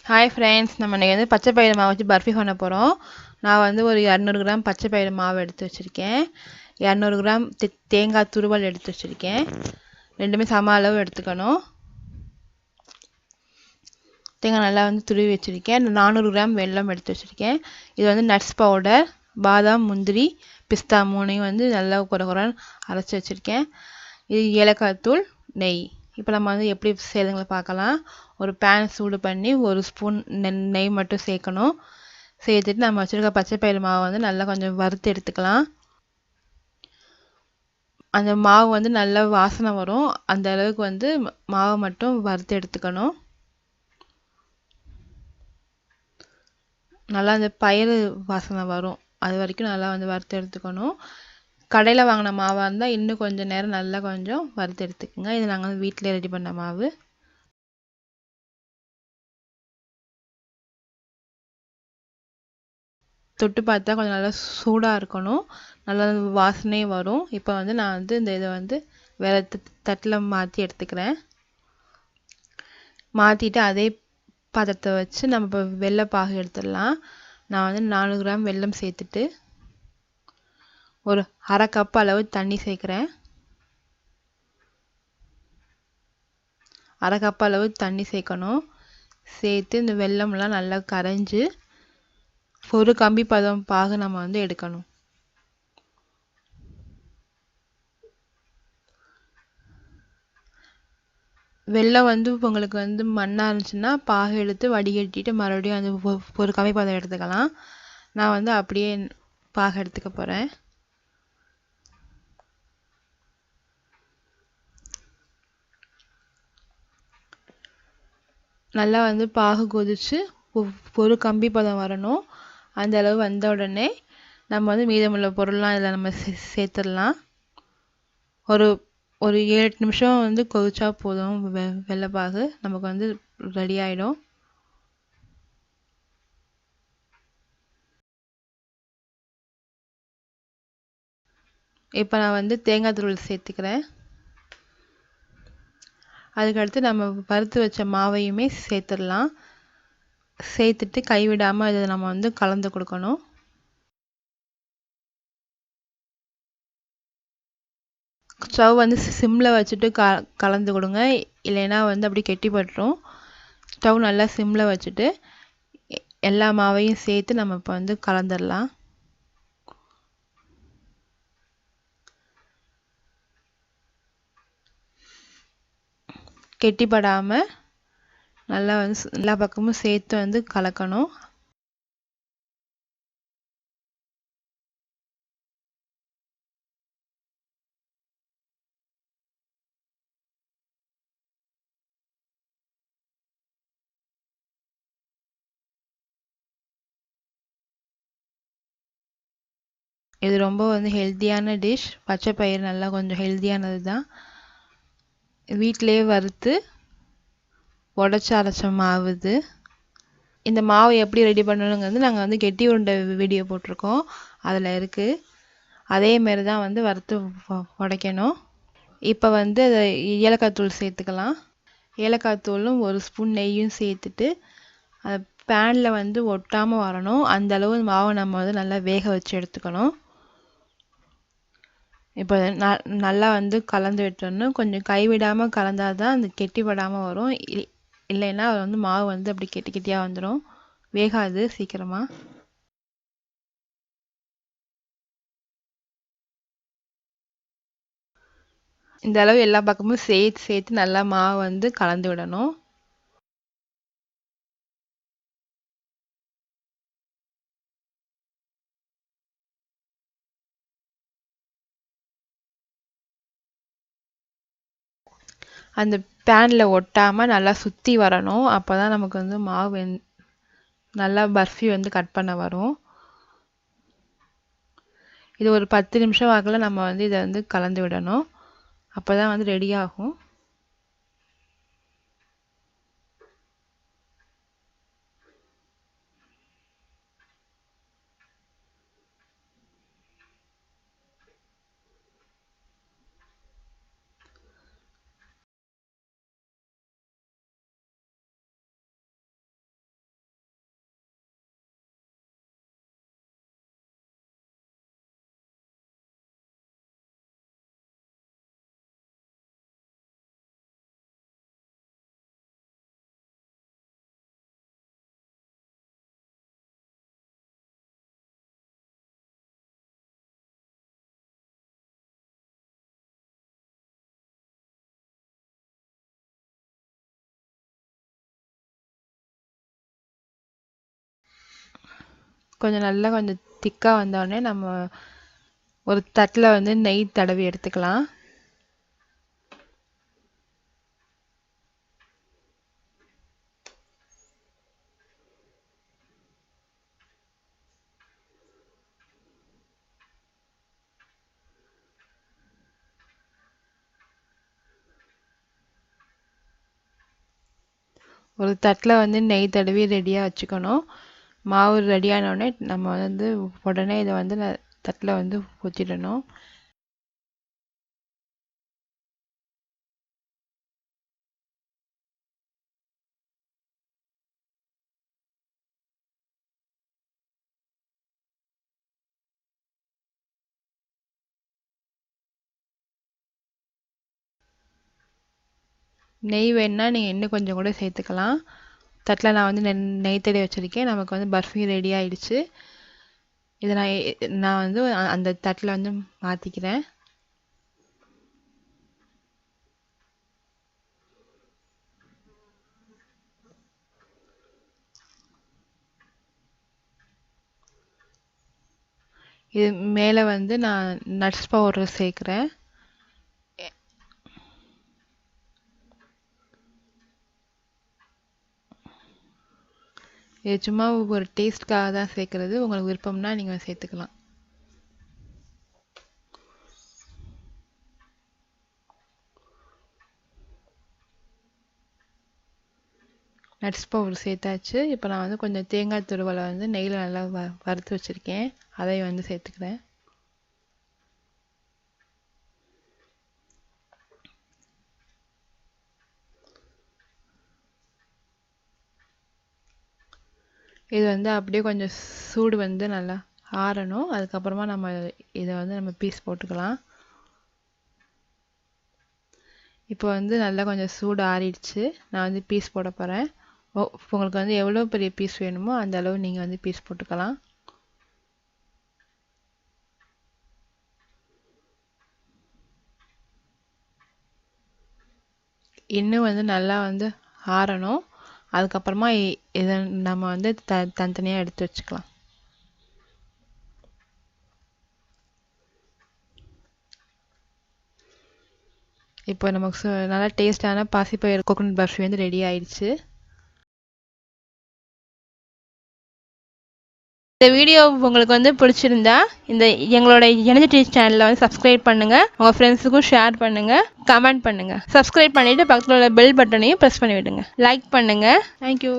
Hi friends, நம்ம இன்றைக்கி வந்து பச்சை பயிறு மாவு வச்சு பர்ஃபி பண்ண போகிறோம். நான் வந்து ஒரு 200 கிராம் பச்சை பயிறு மாவு எடுத்து வச்சுருக்கேன். 200 கிராம் தேங்காய் துருவல் எடுத்து வச்சுருக்கேன். ரெண்டுமே சம அளவு எடுத்துக்கணும். தேங்காய் நல்லா வந்து துருவி வச்சுருக்கேன். 400 கிராம் வெல்லம் எடுத்து வச்சுருக்கேன். இது வந்து நட்ஸ் பவுடர், பாதாம், முந்திரி, பிஸ்தா மூணையும் வந்து நல்லா குறைன்னு அரைச்சி வச்சுருக்கேன். இது ஏலக்காய் தூள், நெய். இப்போ நம்ம வந்து எப்படி செய்யுதுங்களை பார்க்கலாம். ஒரு பேன் சூடு பண்ணி ஒரு ஸ்பூன் நெய் மட்டும் சேர்க்கணும். சேர்த்துட்டு நம்ம வச்சுருக்க பச்சை பயிறு மாவை வந்து நல்லா கொஞ்சம் வறுத்து எடுத்துக்கலாம். அந்த மாவு வந்து நல்லா வாசனை வரும். அந்த அளவுக்கு வந்து மாவை மட்டும் வறுத்து எடுத்துக்கணும். நல்லா அந்த பயிறு வாசனை வரும், அது வரைக்கும் நல்லா வந்து வறுத்து எடுத்துக்கணும். கடையில் வாங்கின மாவாக இருந்தால் இன்னும் கொஞ்சம் நேரம் நல்லா கொஞ்சம் வறுத்து எடுத்துக்கோங்க. இது நாங்கள் வந்து வீட்டிலே ரெடி பண்ண மாவு. தொட்டு பார்த்தா கொஞ்சம் நல்லா சூடாக இருக்கணும், நல்லா வாசனையும் வரும். இப்போ வந்து நான் வந்து இந்த இதை வந்து வேறு தட்டில் மாற்றி எடுத்துக்கிறேன். மாற்றிட்டு அதே பாத்திரத்தை வச்சு நம்ம இப்போ வெள்ளைப்பாகு எடுத்துடலாம். நான் வந்து 400 கிராம் வெல்லம் சேர்த்துட்டு ஒரு அரை கப் அளவு தண்ணி சேர்க்குறேன். அரை கப் அளவு தண்ணி சேர்க்கணும். சேர்த்து இந்த வெல்லம்லாம் நல்லா கரைஞ்சி ஒரு கம்பி பதம் பாகு நம்ம வந்து எடுக்கணும். வெல்லம் வந்து உங்களுக்கு வந்து மண்ணாக இருந்துச்சுன்னா பாகு எடுத்து வடிகட்டிட்டு மறுபடியும் அந்த ஒரு கம்பி பதம் எடுத்துக்கலாம். நான் வந்து அப்படியே பாகு எடுத்துக்க போகிறேன். நல்லா வந்து பாகு கொதித்து ஒரு கம்பி பதம் வரணும். அந்த அளவு வந்த உடனே நம்ம வந்து மீதமுள்ள பொருள்லாம் இதில் நம்ம சேர்த்துடலாம். ஒரு ஒரு 7 நிமிஷம் வந்து கொதிச்சா போதும். வெள்ளைப்பாகு நமக்கு வந்து ரெடி ஆகிடும். இப்போ நான் வந்து தேங்காய் துருவல் சேர்த்துக்கிறேன். அதுக்கடுத்து நம்ம வறுத்து வச்ச மாவையுமே சேர்த்துடலாம். சேர்த்துட்டு கைவிடாமல் இதை நம்ம வந்து கலந்து கொடுக்கணும். ஸ்டவ் வந்து சிம்மில் வச்சுட்டு கலந்து கொடுங்க, இல்லைன்னா வந்து அப்படி கெட்டிப்பட்டுரும். ஸ்டவ் நல்லா சிம்மில் வச்சுட்டு எல்லா மாவையும் சேர்த்து நம்ம இப்போ வந்து கலந்துடலாம். கெட்டிப்படாமல் நல்லா வந்து எல்லா பக்கமும் சேர்த்து வந்து கலக்கணும். இது ரொம்ப வந்து ஹெல்த்தியான டிஷ். பச்சை பயிறு நல்லா கொஞ்சம் ஹெல்த்தியானது தான். வீட்டிலேயே வறுத்து உடச்சி அரைச்ச மாவு இது. இந்த மாவு எப்படி ரெடி பண்ணணுங்கிறது நாங்கள் வந்து கெட்டி உருண்டை வீடியோ போட்டிருக்கோம், அதில் இருக்குது. அதேமாரி தான் வந்து வறுத்து உடைக்கணும். இப்போ வந்து அதை ஏலக்காய் தூள் சேர்த்துக்கலாம். ஏலக்காய் தூளும் ஒரு ஸ்பூன் நெய்யும் சேர்த்துட்டு அது பேனில் வந்து ஒட்டாமல் வரணும். அந்த அளவு மாவை நம்ம வந்து நல்லா வேக வச்சு எடுத்துக்கணும். இப்போ நல்லா வந்து கலந்து விட்டுறணும். கொஞ்சம் கைவிடாமல் கலந்தால் தான் அந்த கெட்டிப்படாமல் வரும். இல்லைன்னா அது வந்து மாவு வந்து அப்படி கெட்டி கெட்டியாக வந்துடும், வேகாது சீக்கிரமாக. இந்த அளவு எல்லா பக்கமும் சேர்த்து சேர்த்து நல்லா மாவு வந்து கலந்து விடணும். அந்த பேனில் ஒட்டாமல் நல்லா சுற்றி வரணும். அப்போ தான் நமக்கு வந்து மாவு நல்லா பர்ஃபி வந்து கட் பண்ண வரும். இது ஒரு 10 நிமிஷம் வாக்கில் நம்ம வந்து இதை வந்து கலந்து விடணும். அப்போ தான் வந்து ரெடி ஆகும். கொஞ்சம் நல்லா கொஞ்சம் திக்காக வந்தோடனே நம்ம ஒரு தட்டில் வந்து நெய் தடவி எடுத்துக்கலாம். ஒரு தட்டில் வந்து நெய் தடவி ரெடியாக வச்சுக்கணும். மாவு ரெடியானோடனே நம்ம வந்து உடனே இதை வந்து தட்டில் வந்து ஊற்றிடணும். நெய் வேணுன்னா நீங்கள் இன்னும் கொஞ்சம் கூட சேர்த்துக்கலாம். தட்டில் நான் வந்து நெய் தடவி வச்சுருக்கேன். நமக்கு வந்து பர்ஃபி ரெடி ஆயிடுச்சு. இதை நான் வந்து அந்த தட்டில் வந்து மாற்றிக்கிறேன். இது மேலே வந்து நான் நட்ஸ் பவுடர் சேர்க்குறேன். இது சும்மா ஒரு டேஸ்ட்காக தான் சேர்க்குறது. உங்களுக்கு விருப்பம்னா நீங்கள் சேர்த்துக்கலாம். நட்ஸ் பவுடர் சேர்த்தாச்சு. இப்போ நான் வந்து கொஞ்சம் தேங்காய் துருவலை வந்து நெய்யில் நல்லா வறுத்து வச்சுருக்கேன். அதை வந்து சேர்த்துக்கிறேன். இது வந்து அப்படியே கொஞ்சம் சூடு வந்து நல்லா ஆறணும். அதுக்கப்புறமா நம்ம இதை வந்து நம்ம பீஸ் போட்டுக்கலாம். இப்போ வந்து நல்லா கொஞ்சம் சூடு ஆறிடுச்சு. நான் வந்து பீஸ் போட போகிறேன். உங்களுக்கு வந்து எவ்வளோ பெரிய பீஸ் வேணுமோ அந்த அளவு நீங்கள் வந்து பீஸ் போட்டுக்கலாம். இன்னும் வந்து நல்லா வந்து ஆறணும். அதுக்கப்புறமா இதை நம்ம வந்து தனித்தனியாக எடுத்து வச்சுக்கலாம். இப்போ நமக்கு நல்லா டேஸ்டான பாசிப்பயிறு கோகோனட் பர்ஃபி வந்து ரெடி ஆயிடுச்சு. இந்த வீடியோ உங்களுக்கு வந்து பிடிச்சிருந்தா எங்களோட எனர்ஜி டேஸ்ட் சேனலை வந்து சப்ஸ்கிரைப் பண்ணுங்க. உங்க ஃப்ரெண்ட்ஸுக்கும் ஷேர் பண்ணுங்க, கமெண்ட் பண்ணுங்க. சப்ஸ்கிரைப் பண்ணிட்டு பக்கத்தில் உள்ள பெல் பட்டனையும் ப்ரெஸ் பண்ணி விடுங்க. லைக் பண்ணுங்க. தேங்க்யூ.